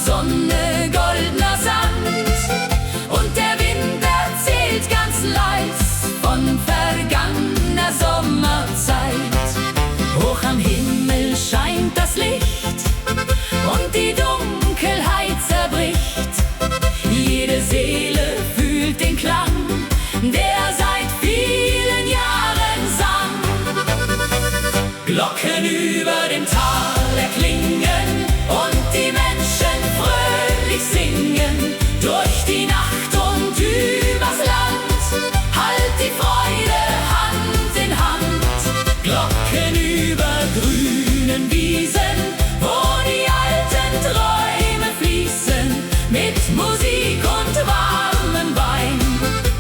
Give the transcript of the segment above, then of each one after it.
Sonne, goldener Sand und der Wind erzählt ganz leis von vergangener Sommerzeit. Hoch am Himmel scheint das Licht und die Dunkelheit zerbricht. Jede Seele fühlt den Klang, der seit vielen Jahren sang. Glocken über dem Tal erklingen und die Menschen fröhlich singen. Durch die Nacht und übers Land halt die Freude Hand in Hand. Glocken über grünen Wiesen, wo die alten Träume fließen. Mit Musik und warmem Wein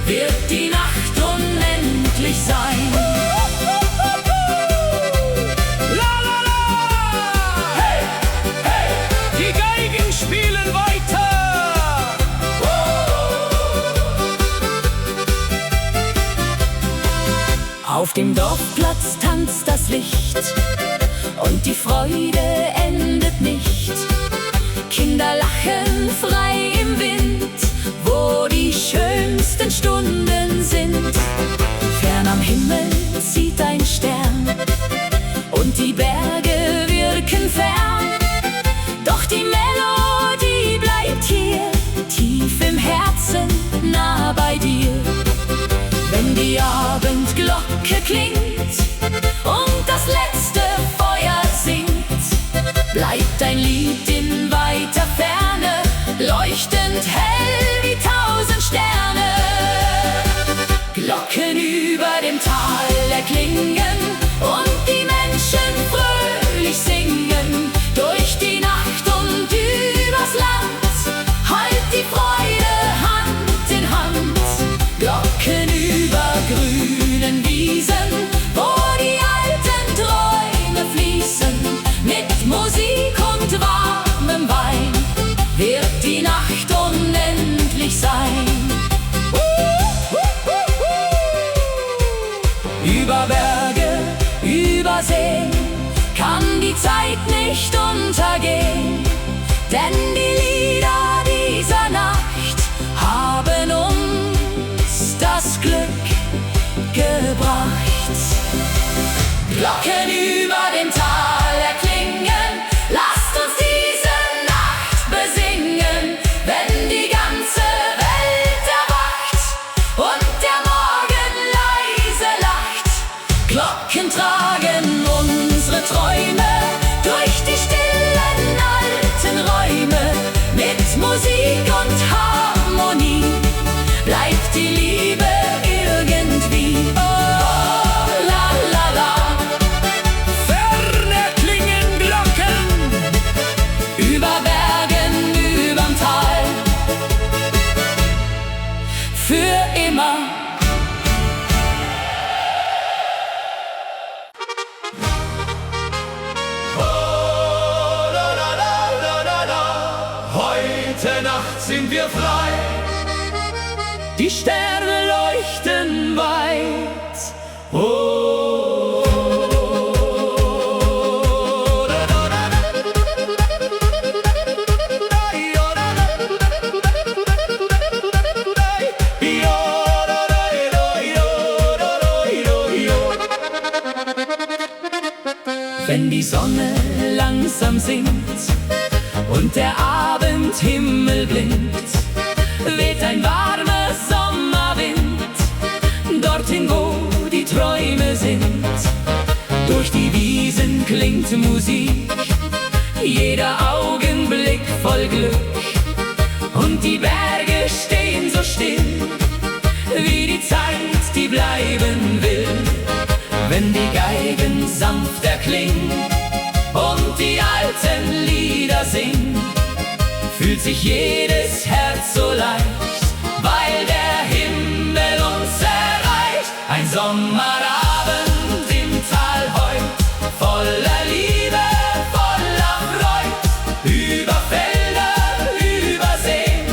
wird die Nacht unendlich sein. Auf dem Dorfplatz tanzt das Licht und die Freude endet nicht. Kinder lachen frei im Wind, wo die schönsten Stunden sind. Fern am Himmel zieht ein Stern und die Berge wirken fern. Doch die Melodie bleibt hier, tief im Herzen, nah bei dir. Wenn die Abendglocke klingt und das letzte Feuer singt, bleibt ein Lied in weiter Ferne, leuchtend hell wie 1000 Sterne. Glocken über dem Tal erklingen und die Menschen fröhlich singen. Durch die Nacht und übers Land halt die Freude Hand in Hand. Glocken über grünen Wiesen, wo die alten Träume fließen. Mit Musik und warmem Wein wird die Nacht unendlich sein. Über Berge, über See kann die Zeit nicht untergehen, denn die Lieder dieser Nacht haben uns das Glück gebracht. Glocken über dem Tal erklingen, lasst uns diese Nacht besingen. Wenn die ganze Welt erwacht und der Morgen leise lacht, Glocken tragen unsere Träume durch die stillen alten Räume. Mit Musik und Harmonie bleibt die Liebe irgendwie. Oh, la la la. Ferne klingen Glocken Über Bergen, überm Tal, für immer. Heute Nacht sind wir frei. Die Sterne leuchten weit. Oh, wenn die Sonne langsam sinkt und der Abendhimmel blinkt, weht ein warmer Sommerwind dorthin, wo die Träume sind. Durch die Wiesen klingt Musik, jeder Augenblick voll Glück. Und die Berge stehen so still, wie die Zeit, die bleiben will. Wenn die Geigen sanft erklingen und die alten Lieder singen, fühlt sich jedes Herz so leicht, weil der Himmel uns erreicht. Ein Sommerabend im Tal heut, voller Liebe, voller Freud. Über Felder, über Seen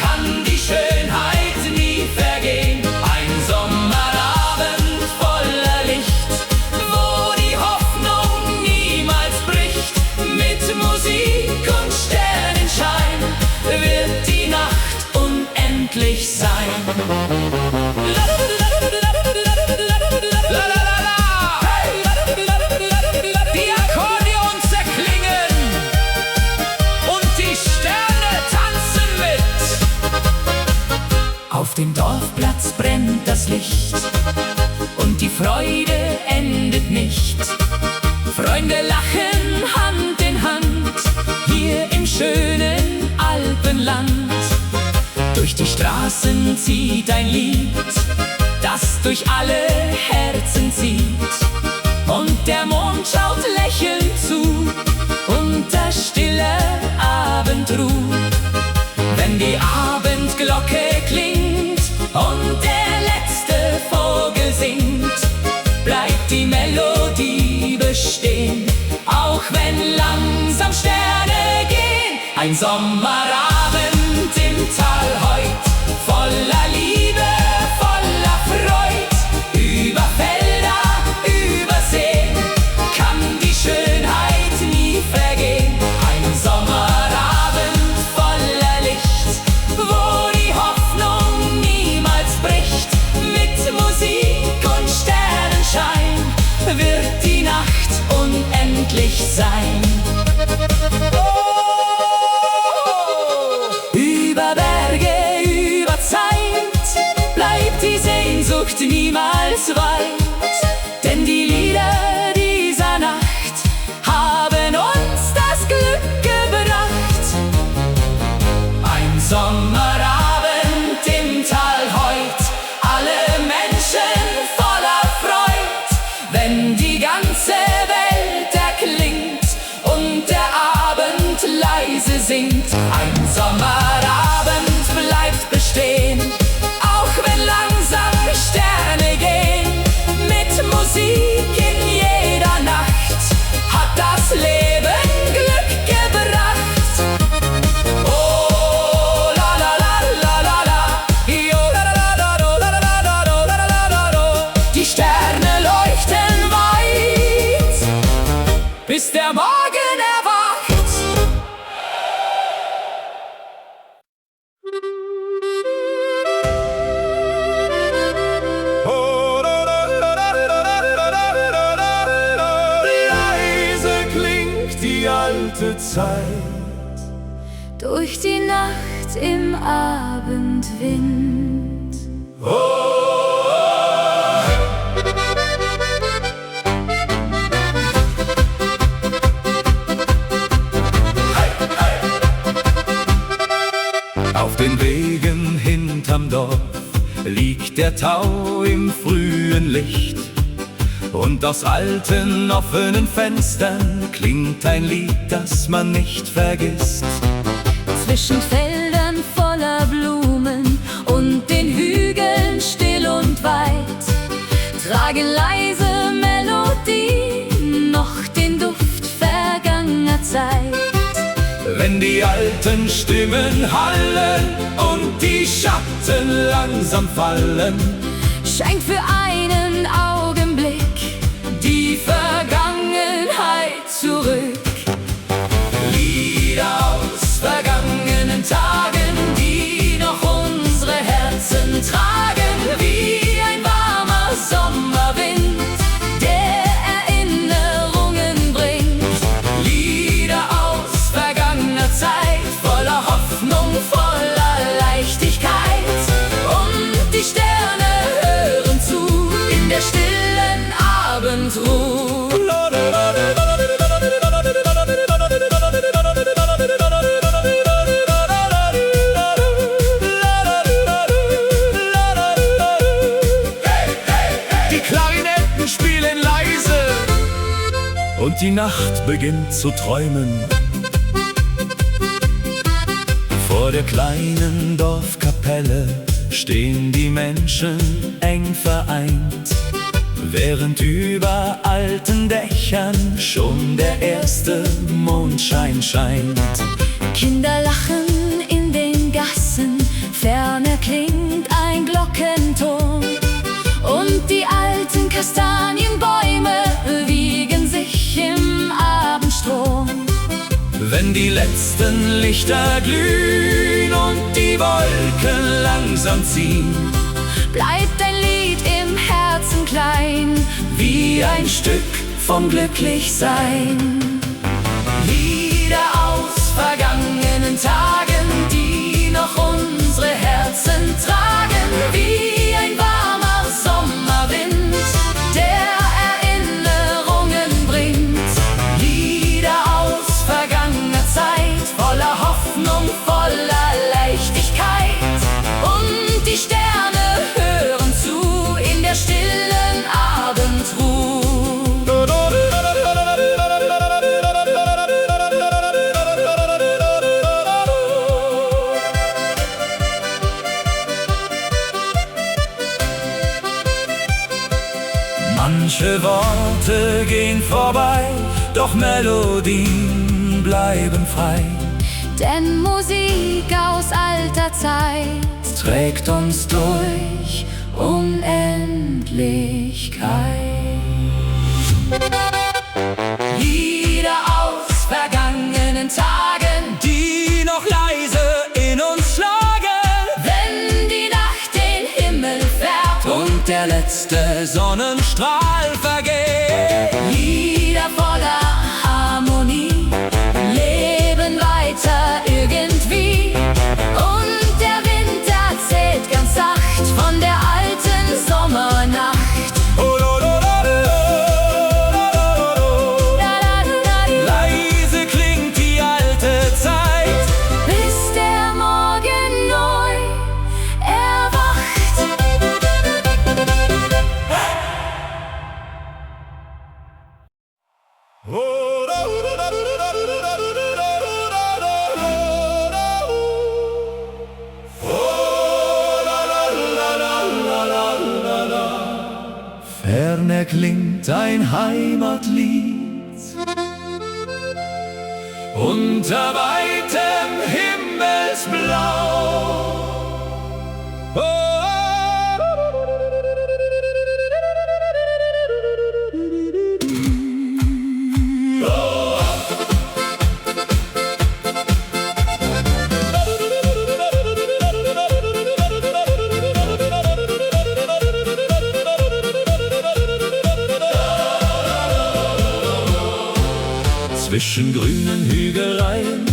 kann die Schönheit nie vergehen. Ein Sommerabend voller Licht, wo die Hoffnung niemals bricht. Mit Musik und Sternenschein und die Freude endet nicht. Freunde lachen Hand in Hand, hier im schönen Alpenland. Durch die Straßen zieht ein Lied, das durch alle Herzen zieht. Und der Mond schaut lächelnd zu, unter stiller Abendruh. Wenn die Abendglocke klingt und der letzte Vogel singt, bleibt die Melodie bestehen, auch wenn langsam Sterne gehen. Ein Sommerabend im Tal heut, voller Liebe, voller Freud. Über Felder, über Seen kann die Schönheit nie vergehen. Ein Sommerabend voller Licht, wo die Hoffnung niemals bricht. Mit Musik und Sternenschein wird die Nacht unendlich sein. Über Berge, über Zeit bleibt die Sehnsucht niemals weit, denn die Lieder dieser Nacht haben uns das Glück gebracht. Ein Sommerabend im Tal heut, alle Menschen voller Freud, wenn die ganze Welt erklingt und der Abend leise singt. Ein Sommerabend bleibt bestehen, auch wenn langsam Sterne gehen. Mit Musik in jeder Nacht hat das Leben Glück gebracht. Oh, la la la la la la, yo, la la la la la la la la la la la. Die Sterne leuchten weit, bis der Morgen erwacht. Leise klingt die alte Zeit. Durch die Nacht im Abendwind. Auf den Wegen hinterm Dorf liegt der Tau im frühen Licht. Und aus alten, offenen Fenstern klingt ein Lied, das man nicht vergisst. Zwischen Feldern voller Blumen und den Hügeln still und weit tragen leise Melodien noch den Duft vergangener Zeit. Wenn die alten Stimmen hallen und die Schatten langsam fallen, scheint für einen Augenblick die Vergangenheit zurück. Lieder aus vergangenen Tagen, die noch unsere Herzen tragen, wie ein warmer Sommerwind, der Erinnerungen bringt. Lieder aus vergangener Zeit, voller Hoffnung, voller Leichtigkeit. Und die Sterne hören zu in der stillen Abendruhe. die Klarinetten spielen leise und die Nacht beginnt zu träumen. Vor der kleinen Dorfkapelle stehen die Menschen eng vereint, während über alten Dächern schon der erste Mondschein scheint. Kinder lachen in den Gassen, ferner klingt ein Glockenton. Und die alten Kastanienbäume wiegen sich im Abendstrom. Wenn die letzten Lichter glühen und die Wolken langsam ziehen, bleibt ein Lied im Herzen klein, wie ein Stück vom Glücklichsein. Lieder aus vergangenen Tagen, die noch unsere Herzen tragen, wie ein warmer Sommer. Manche Worte gehen vorbei, doch Melodien bleiben frei. Denn Musik aus alter Zeit Trägt uns durch Unendlichkeit. Lieder aus vergangenen Tagen, die noch leise in uns schlagen. Wenn die Nacht den Himmel färbt Und der letzte Sonnenstrahl vergeht. Lieder voller Harmonie leben weiter irgendwie. Und der Wind erzählt ganz sacht von der alten Sommernacht. Leise klingt die alte Zeit, Bis der Morgen neu erwacht. Ferne klingt ein Heimatlied unter weitem Himmelsblau. Zwischen grünen Hügeleien,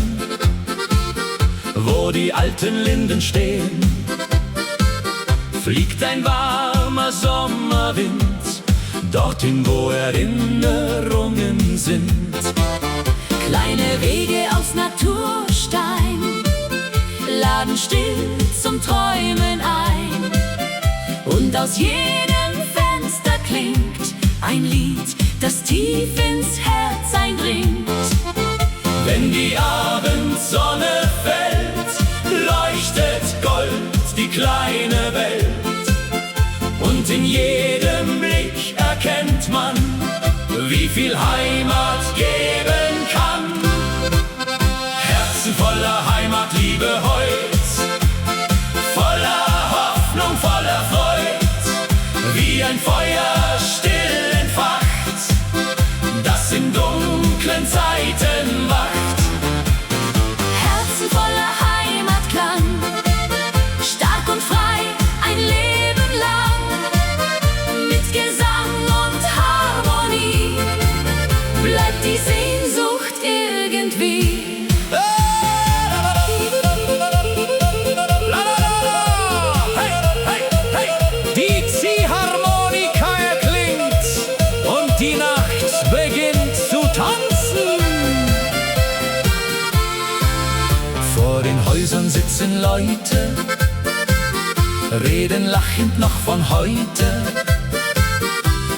wo die alten Linden stehen, fliegt ein warmer Sommerwind dorthin, wo Erinnerungen sind. Kleine Wege aus Naturstein laden still zum Träumen ein. Und aus jedem Fenster klingt ein Lied, das tief ins Herz eindringt. Wenn die Abendsonne fällt, leuchtet Gold die kleine Welt. Und in jedem Blick erkennt man, wie viel Heimat geben kann. Herzen voller Heimatliebe heut, voller Hoffnung, voller Freud, wie ein Feuer still entfacht, das in dunklen Zeiten wacht. Herzen voller Heimatklang, stark und frei ein Leben lang. Mit Gesang und Harmonie bleibt die Sehnsucht irgendwie. Die Ziehharmonika erklingt und die Nacht beginnt zu tanzen. Vor den Häusern sitzen Leute, reden lachend noch von heute.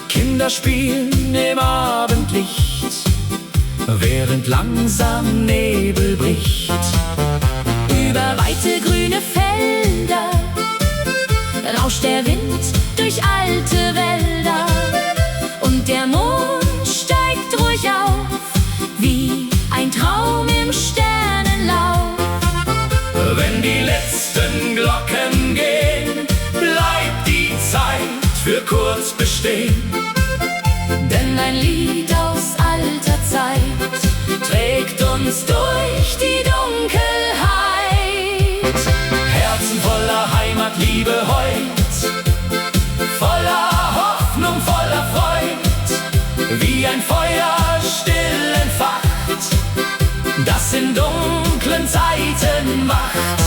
Kinder spielen im Abendlicht, während langsam Nebel bricht. Über weite grüne Felder rauscht der Wind durch alte Wälder. Und der Mond steigt ruhig auf, wie ein Traum im Sternenlauf. Wenn die letzten Glocken gehen, bleibt die Zeit für kurz bestehen. Denn ein Lied aus alter Zeit trägt uns durch die Dunkelheit. Herzen voller Heimatliebe heut, voller Hoffnung, voller Freud, wie ein Feuer still entfacht, das in dunklen Zeiten wacht.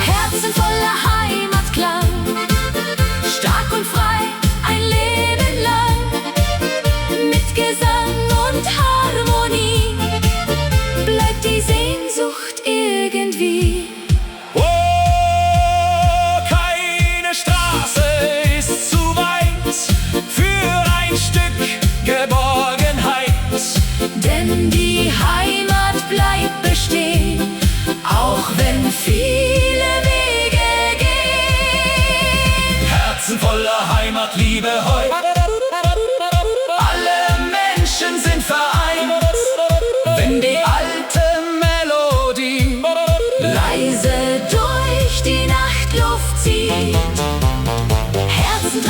Herzen voller Heimatklang, stark und frei ein Leben lang. Mit Gesang und Harmonie bleibt die Sehnsucht irgendwie. Oh, keine Straße ist zu weit für ein Stück Geborgenheit. Denn die Heimat bleibt bestehen, auch wenn viele Wege gehen. Herzen voller Heimatliebe heut,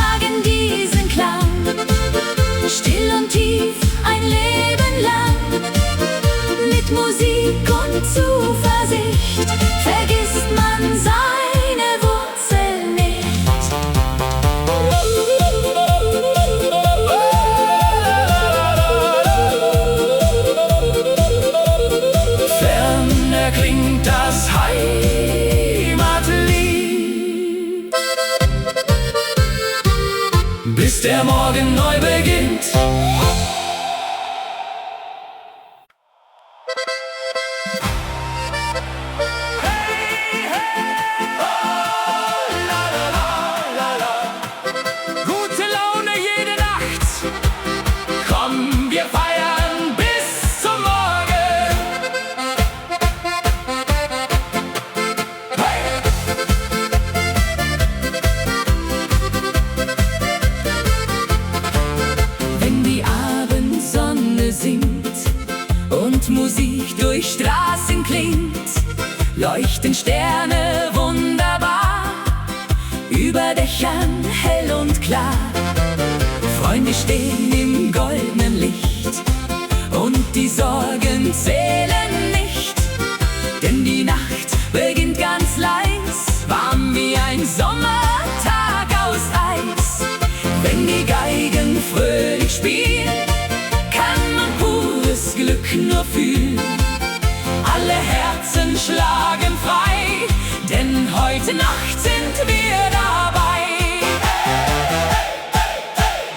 tragen diesen Klang. Still und tief ein Leben lang. Mit Musik und Zuversicht vergisst man seine Wurzeln nicht. Ferne klingt das Heimatlied, bis der Morgen neu beginnt. Gute Laune jede Nacht. Komm, wir feiern bis zum Morgen. Hey! Wenn die Abendsonne singt und Musik durch Straßen klingt, leuchten Sterne wunderbar, über Dächern hell und klar. Freunde stehen im goldenen Licht und die Sorgen zählen nicht, denn die Nacht beginnt ganz leis, warm wie ein Sommertag aus Eis. Wenn die Geigen fröhlich spielen, kann man pures Glück nur fühlen. Alle Herzen schlagen frei, denn heute Nacht sind wir dabei.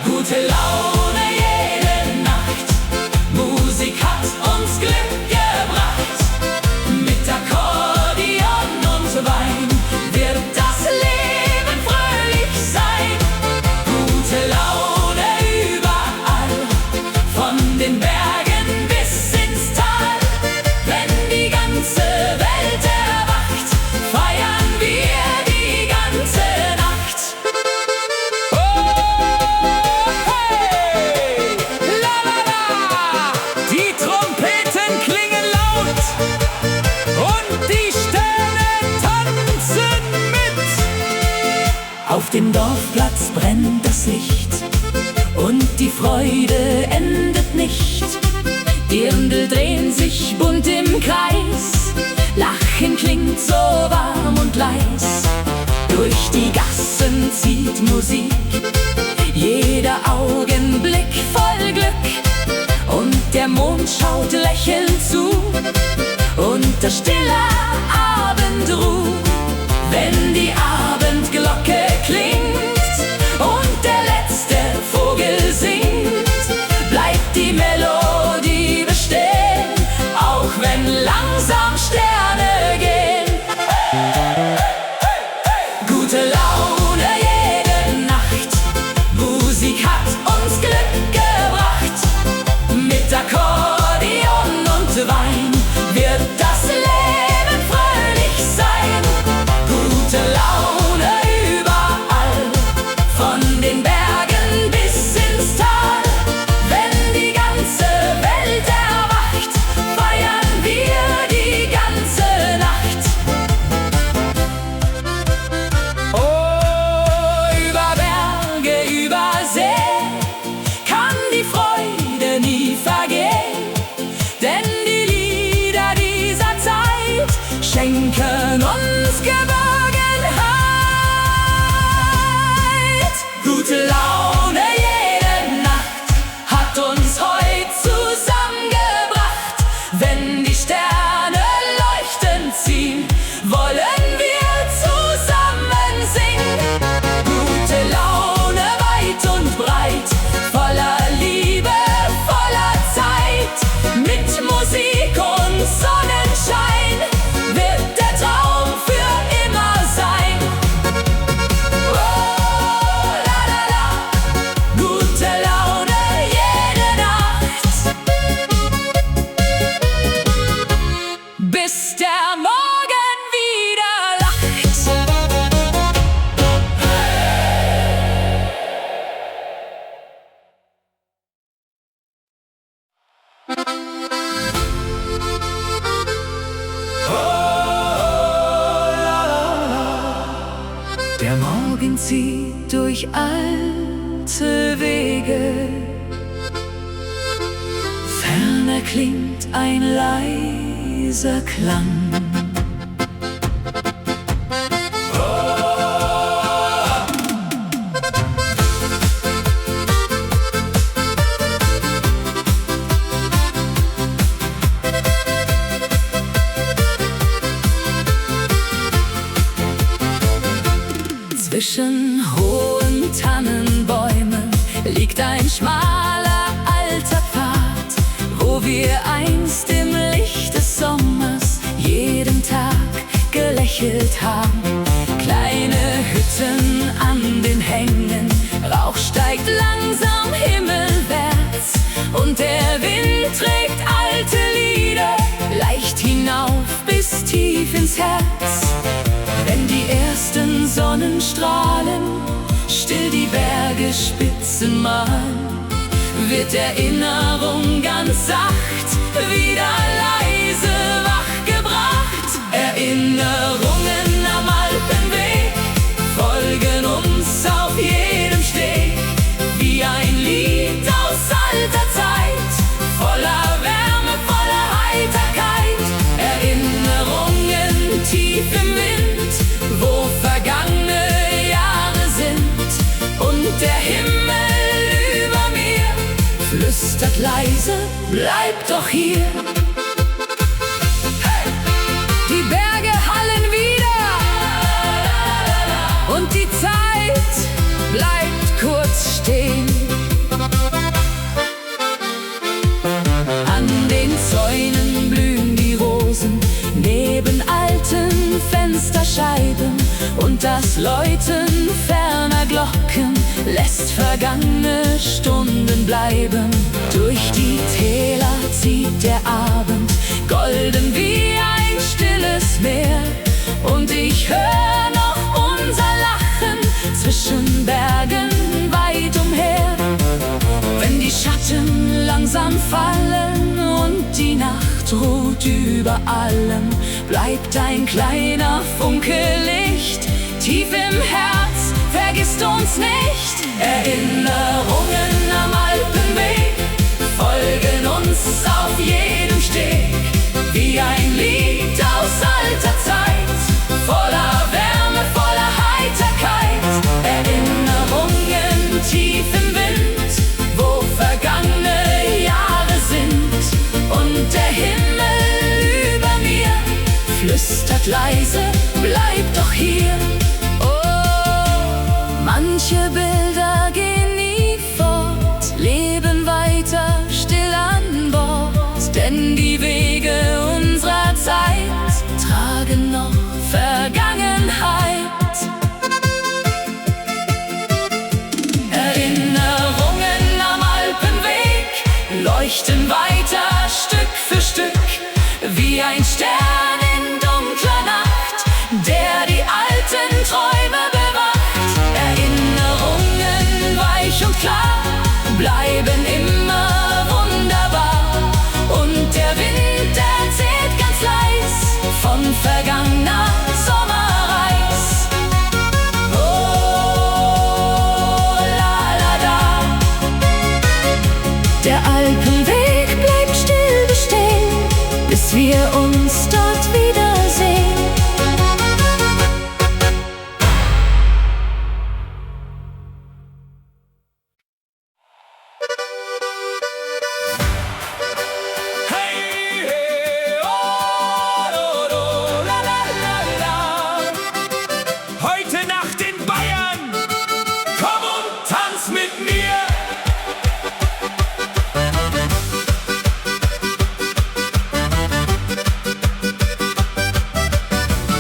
Gute Laune jede Nacht, Musik hat uns Glück gebracht. Mit Akkordeon und Wein wird das Leben fröhlich sein. Gute Laune überall, von den Bergen bis ins Tal. Wenn die ganze Welt erwacht, feiern wir die ganze Nacht. Oh, hey, la la la, die Trompeten klingen laut und die Sterne tanzen mit. Auf dem Dorfplatz brennt das Licht und die Freude endet nicht. Dirndl drehen sich bunt im Kreis, Lachen klingt so warm und leis. Durch die Gassen zieht Musik, jeder Augenblick voll Glück. Und der Mond schaut lächelnd zu, unter stiller Abendruh. Wenn die Abendglocke klingt und der letzte Vogel singt, bleibt die Melodie bestehen, auch wenn langsam Sterne gehen. Gute Laune jede Nacht, Musik hat uns Glück gebracht. Mit Akkordeon und Wein wird das Leben zieht durch alte Wege. Ferner klingt ein leiser Klang. Zwischen hohen Tannenbäumen liegt ein schmaler alter Pfad, wo wir einst im Licht des Sommers jeden Tag gelächelt haben. Kleine Hütten an den Hängen, Rauch steigt langsam himmelwärts und der Wind trägt alte Lieder leicht hinauf bis tief ins Herz. Wenn die ersten Sonnenstrahlen still die Bergesspitzen malen, wird Erinnerung ganz sacht wieder leise wachgebracht. Erinnerungen am Alpenweg folgen uns auf jedem Steg, wie ein Lied aus alter Zeit, voller Wärme, voller Heiterkeit. Erinnerungen tief im Wind, wo vergangene Jahre sind, und der Himmel über mir flüstert leise, bleib doch hier. Hey! Die Berge hallen wieder und die Zeit bleibt kurz stehen. An den Zäunen blühen die Rosen neben alten Fensterscheiben, und das Läuten ferner Glocken lässt vergangene Stunden bleiben. Durch die Täler zieht der Abend, golden wie ein stilles Meer, und ich hör noch unser Lachen zwischen Bergen weit umher. Wenn die Schatten langsam fallen und die Nacht ruht über allem, bleibt ein kleiner Funke Licht tief im Herz, vergisst uns nicht. Erinnerungen am Alpenweg folgen uns auf jedem Steg, wie ein Lied aus alter Zeit, voller Wärme, voller Heiterkeit. Erinnerungen tief im Wind, wo vergangene Jahre sind, und der Himmel über mir flüstert leise, bleib doch hier. Oh, manche Bilder gehen nie fort, leben weiter still an Bord, denn die Wege unserer Zeit tragen noch Vergangenheit. Erinnerungen am Alpenweg leuchten weiter Stück für Stück, wie ein Stern in dunkler Nacht, der die alten Träume bewacht. Erinnerungen weich und klar bleiben immer wunderbar, und der Wind erzählt ganz leis von vergangener Sommerreis. Oh, la la da. Der Alpenweg bleibt still bestehen, bis wir uns dort wiedersehen. Hey, hey, oh, do, do, la, la, la, la. Heute Nacht in Bayern, komm und tanz mit mir.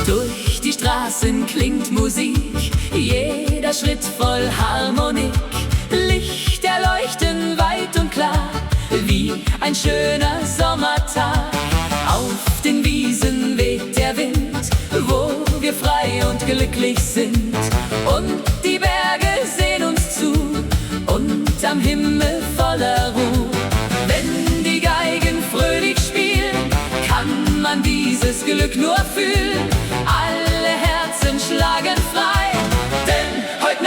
Durch die Straßen klingt Musik, jeder Schritt voll Harmonik. Lichter leuchten weit und klar, wie ein schöner Sommertag. Auf den Wiesen weht der Wind, wo wir frei und glücklich sind. Und die Berge sehen uns zu, und am Himmel voller Ruhe. Wenn die Geigen fröhlich spielen, kann man dieses Glück nur fühlen. Alle Herzen schlagen frei, denn heute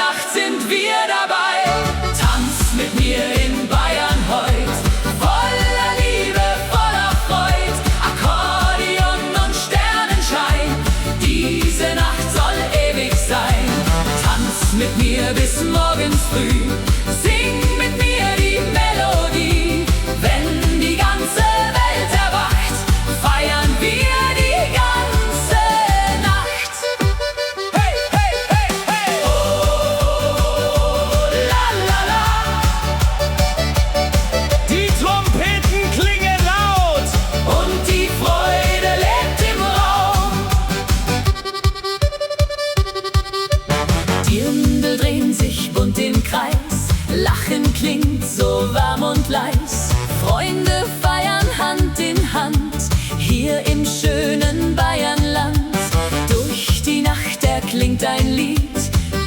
Sing mit mir die Melodie. Wenn die ganze Welt erwacht, feiern wir die ganze Nacht. Hey, hey, hey, hey! Oh, la, la, la. Die Trompeten klingen laut Und die Freude lebt im Raum. Dirndl drehen sich bunt im Kreis, Lachen klingt so warm und leis. Freunde feiern Hand in Hand, hier im schönen Bayernland. Durch die Nacht erklingt ein Lied,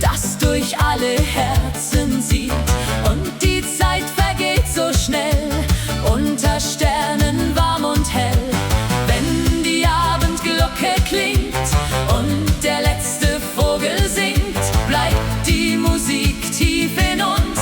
das durch alle Herzen zieht. Und die Zeit vergeht so schnell, unter Sternen warm und hell. Wenn die Abendglocke klingt und der letzte Vogel singt, bleibt die Musik tief in uns,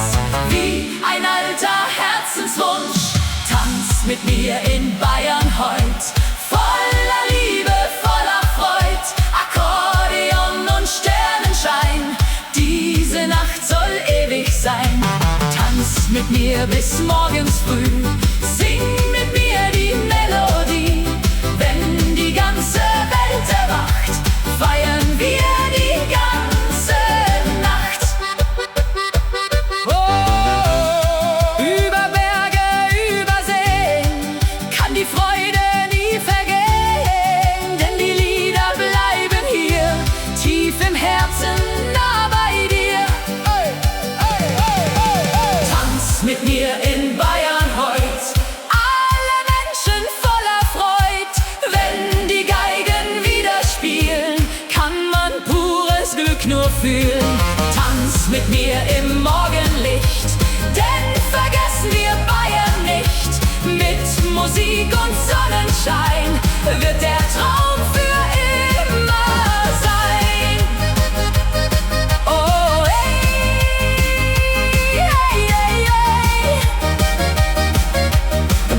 wie ein alter Herzenswunsch. Tanz mit mir in Bayern heut, voller Liebe, voller Freud, Akkordeon und Sternenschein, diese Nacht soll ewig sein. Tanz mit mir bis morgens früh, sing mit mir die Melodie. Wenn die ganze Welt erwacht, feiern wir die ganze Nacht. Oh, Über Berge, über Seen kann die Freude nie vergehen, denn die Lieder bleiben hier, tief im Herzen, nah bei dir. Tanz mit mir in Bayern heut, alle Menschen voller Freud. Wenn die Geigen wieder spielen, kann man pures Glück nur fühlen. Tanz mit mir im Morgenlicht, denn vergessen wir Bayern nicht. Mit Musik und Sonnenschein wird der Traum für immer sein. Oh, hey, hey, hey, hey.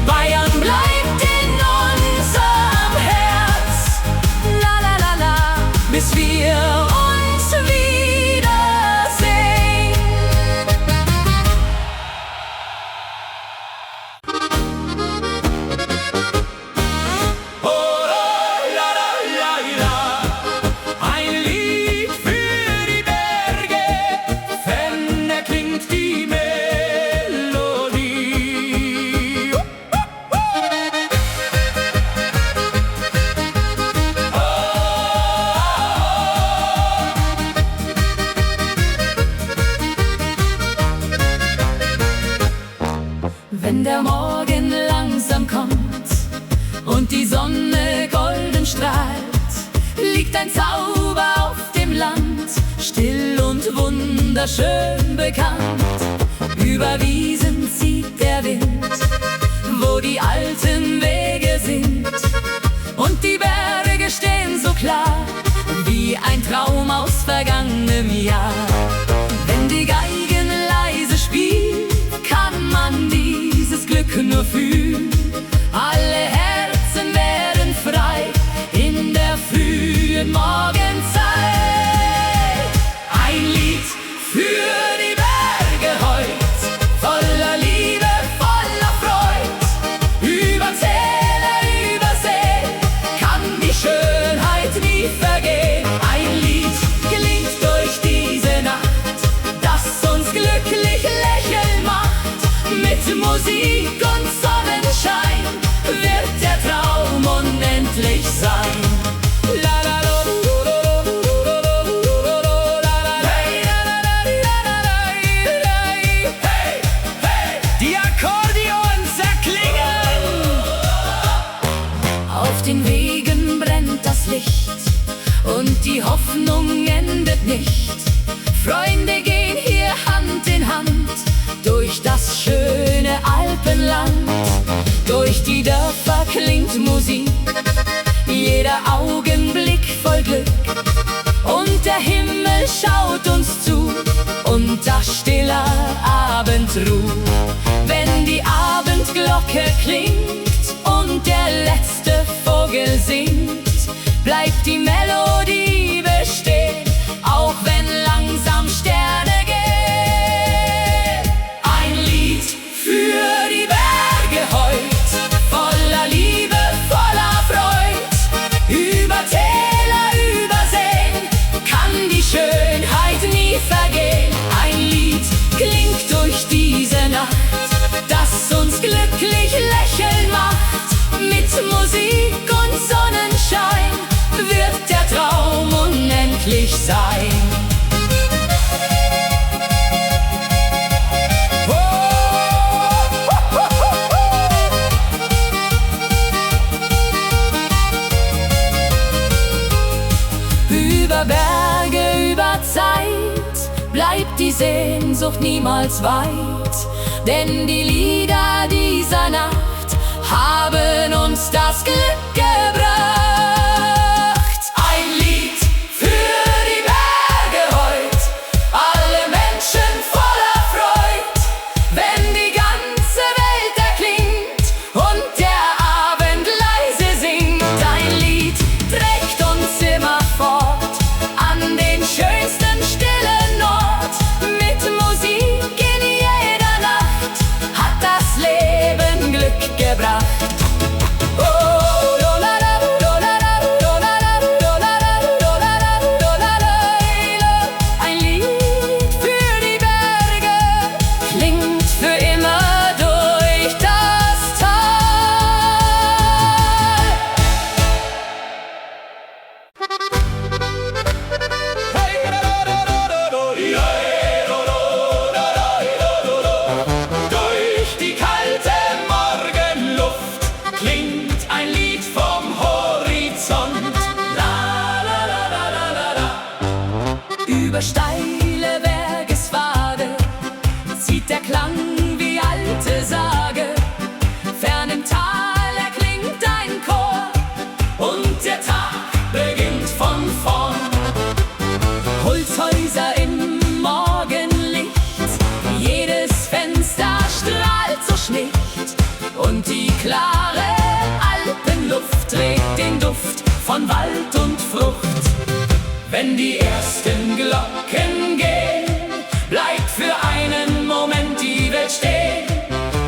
Bayern bleibt in unserem Herz, la la la la, bis wir uns wiedersehen. oh, la, la, la, la. Ein Lied für die Berge, wenn erklingt die Melodie. Wenn der Morgen langsam kommt und die Sonne golden strahlt, liegt ein Zauber auf dem Land, still und wunderschön bekannt. Über Wiesen zieht der Wind, wo die alten Wege sind, und die Berge stehen so klar, wie ein Traum aus vergangenem Jahr. Wenn die Geigen leise spielt, kann man dieses Glück nur fühlen. Alle Herzen werden frei in der frühen Morgenzeit. Ein Lied für die Berge heut, voller Liebe, voller Freud. Über Täler, über See kann die Schönheit nie vergehen. Ein Lied klingt durch diese Nacht, das uns glücklich lächeln macht. Mit Musik und Sonnenschein wird der Traum unendlich sein. La, la, la, Hey, hey, die Akkordeons erklingen. auf den Wegen brennt das Licht und die Hoffnung endet nicht. Freunde gehen hier Hand in Hand durch das schöne Alpenland. Durch die Dörfer klingt Musik, jeder Augenblick voll Glück. Und der Himmel schaut uns zu, unter stiller Abendruh. Wenn die Abendglocke klingt und der letzte Vogel singt, bleibt die Melodie bestehen, auch wenn langsam Sterne gehen. Sehnsucht niemals weit, denn die Lieder dieser Nacht haben uns das Glück gebracht. Ein Lied für die Berge heut, alle Menschen voller Freud, wenn die ganze Welt erklingt und der Abend leise singt. Ein Lied trägt uns immer fort an den schönsten stillen Ort. Mit Musik in jeder Nacht hat das Leben Glück gebracht. Ein Lied für die Berge klingt für immer durch das Tal. Durch die kalte Morgenluft klingt ein Lied vom Horizont. La la la la la la la. Über steile Bergespfade zieht der Klang wie alte Sage. Fern im Tal erklingt ein Chor und der Tag beginnt von vorn. Holzhäuser im Morgenlicht, jedes Fenster strahlt so schlicht und die klare Alpenluft trägt den Duft von Wald und Frucht. Wenn die ersten Glocken gehen, bleibt für einen Moment die Welt stehen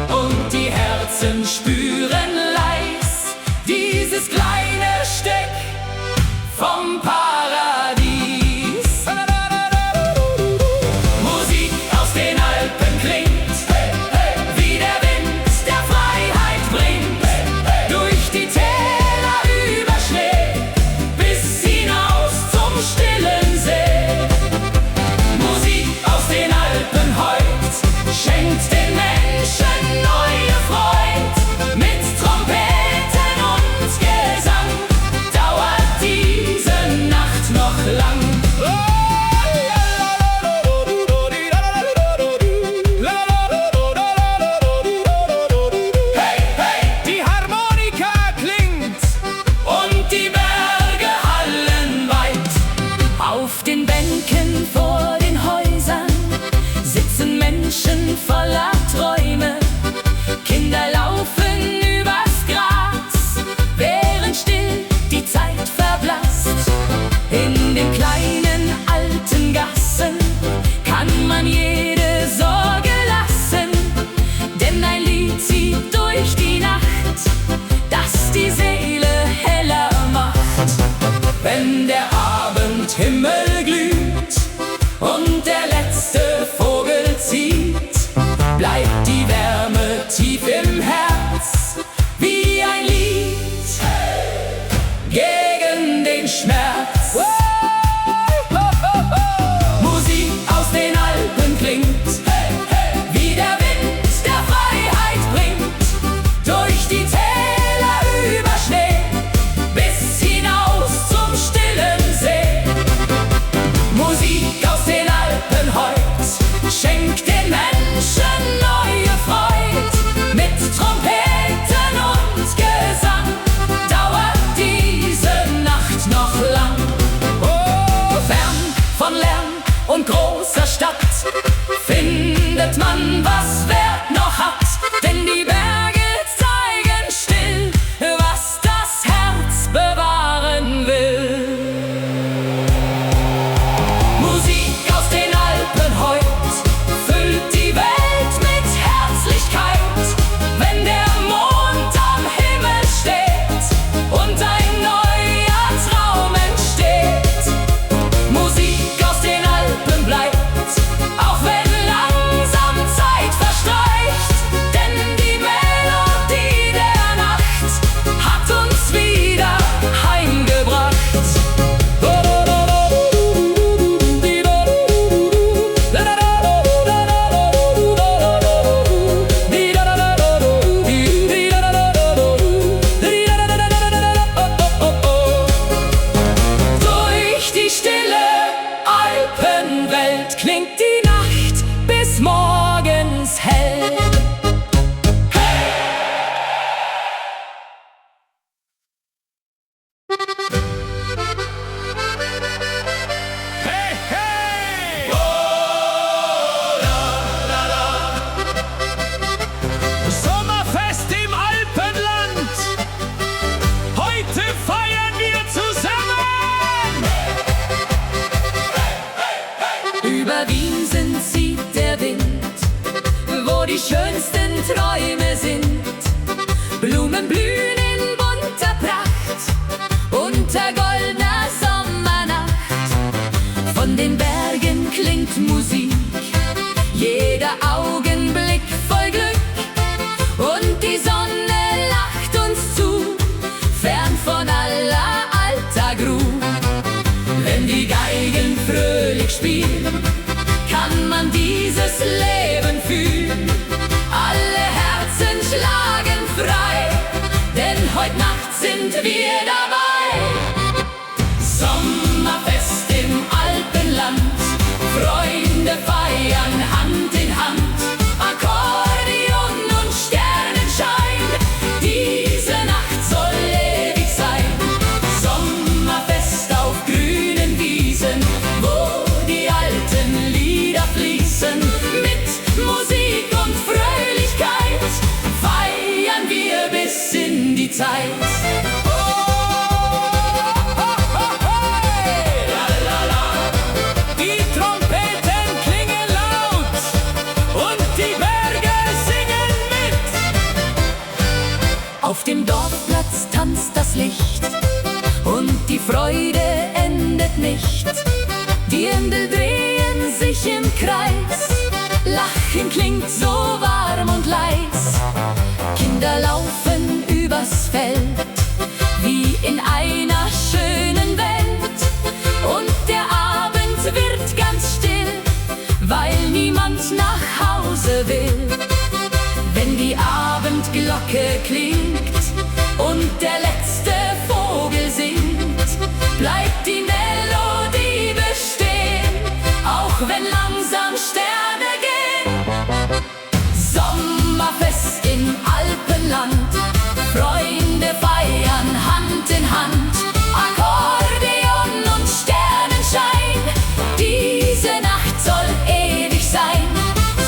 und die Herzen spüren leis dieses kleine Stück vom Paradies. Musik aus den Alpen klingt, wie der Wind der Freiheit bringt, durch die Täler über Schnee bis hinaus zum stillen See. Musik aus den Alpen heut schenkt den Menschen neue Freud. Mit Trompeten und Gesang dauert diese Nacht noch lang. Hey, hey, die Harmonika klingt und die Berge hallen weit. Auf den Bänken vor den Häusern sitzen Menschen voller Träume. Kinder laufen übers Gras, während still die Zeit verblasst. In den kleinen alten Gassen kann man jede Sorge lassen, denn ein Lied zieht durch die Nacht, das die Seele heller macht. Wenn der Abendhimmel glüht und der letzte Vogel zieht, bleibt die Wärme tief im Herz wie ein Lied gegen den Schmerz. Musik aus den Alpen klingt, wie der Wind der Freiheit bringt, durch die Täler über Schnee bis hinaus zum stillen See. Musik aus den Alpen heut schenkt den Menschen neue Freud. Mit Trompeten und Gesang dauert diese Nacht noch lang. Oh, fern von Lärm und großer Stadt findet man, was Wert noch hat, denn die Berge zeigen still, was das Herz bewahren will. Musik aus den Alpen heut füllt die Welt mit die schönsten Träume sind. Blumen blühen in bunter Pracht, unter goldener Sommernacht. Von den Bergen klingt Musik, jeder Augenblick voll Glück. Und die Sonne lacht uns zu, fern von aller Alltagruh. Wenn die Geigen fröhlich spielen, kann man dieses Leben fühlen. Alle Herzen schlagen frei, denn heute Nacht sind wir dabei. Sommerfest im Alpenland, Freunde feiern Hand in Hand. Akkordeon und Sternenschein, diese Nacht soll ewig sein. Sommerfest auf grünen Wiesen, wo die alten Lieder fließen. Mit Musik und Fröhlichkeit feiern wir bis in die Zeit. Die Trompeten klingen laut und die Berge singen mit. Auf dem Dorfplatz tanzt das Licht und die Freude endet nicht. Dirndl drehen sich im Kreis, Lachen klingt so warm und leis. Kinder laufen übers Feld, wie in einer schönen Welt. Und der Abend wird ganz still, weil niemand nach Hause will. Wenn die Abendglocke klingt und der letzte Vogel singt, bleibt die Melodie bestehen, auch wenn langsam Sterne gehen. Sommerfest im Alpenland, Freunde feiern Hand in Hand. Akkordeon und Sternenschein, diese Nacht soll ewig sein.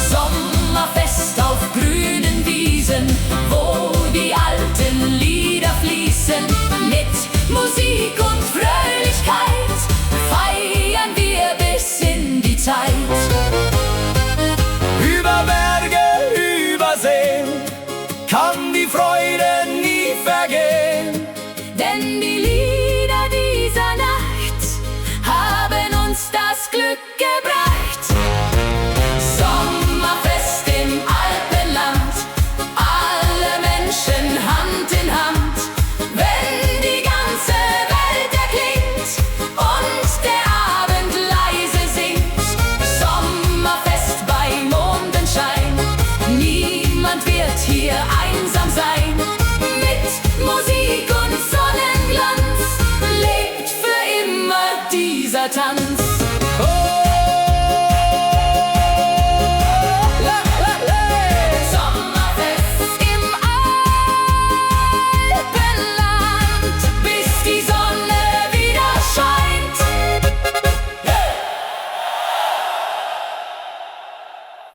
Sommerfest auf grünen Wiesen, wo die alten Lieder fließen. Mit Musik und Fröhlichkeit feiern wir bis in die Zeit. Über Berge, über Seen kann die Freude nie vergehen. Denn die Lieder dieser Nacht haben uns das Glück gebracht. Sommerfest im Alpenland, alle Menschen Hand in Hand. Wenn die ganze Welt erklingt und der Abend leise singt. Sommerfest bei Mondenschein, niemand wird hier einsam sein. Mit Musik und Sonnenglanz lebt für immer dieser Tanz.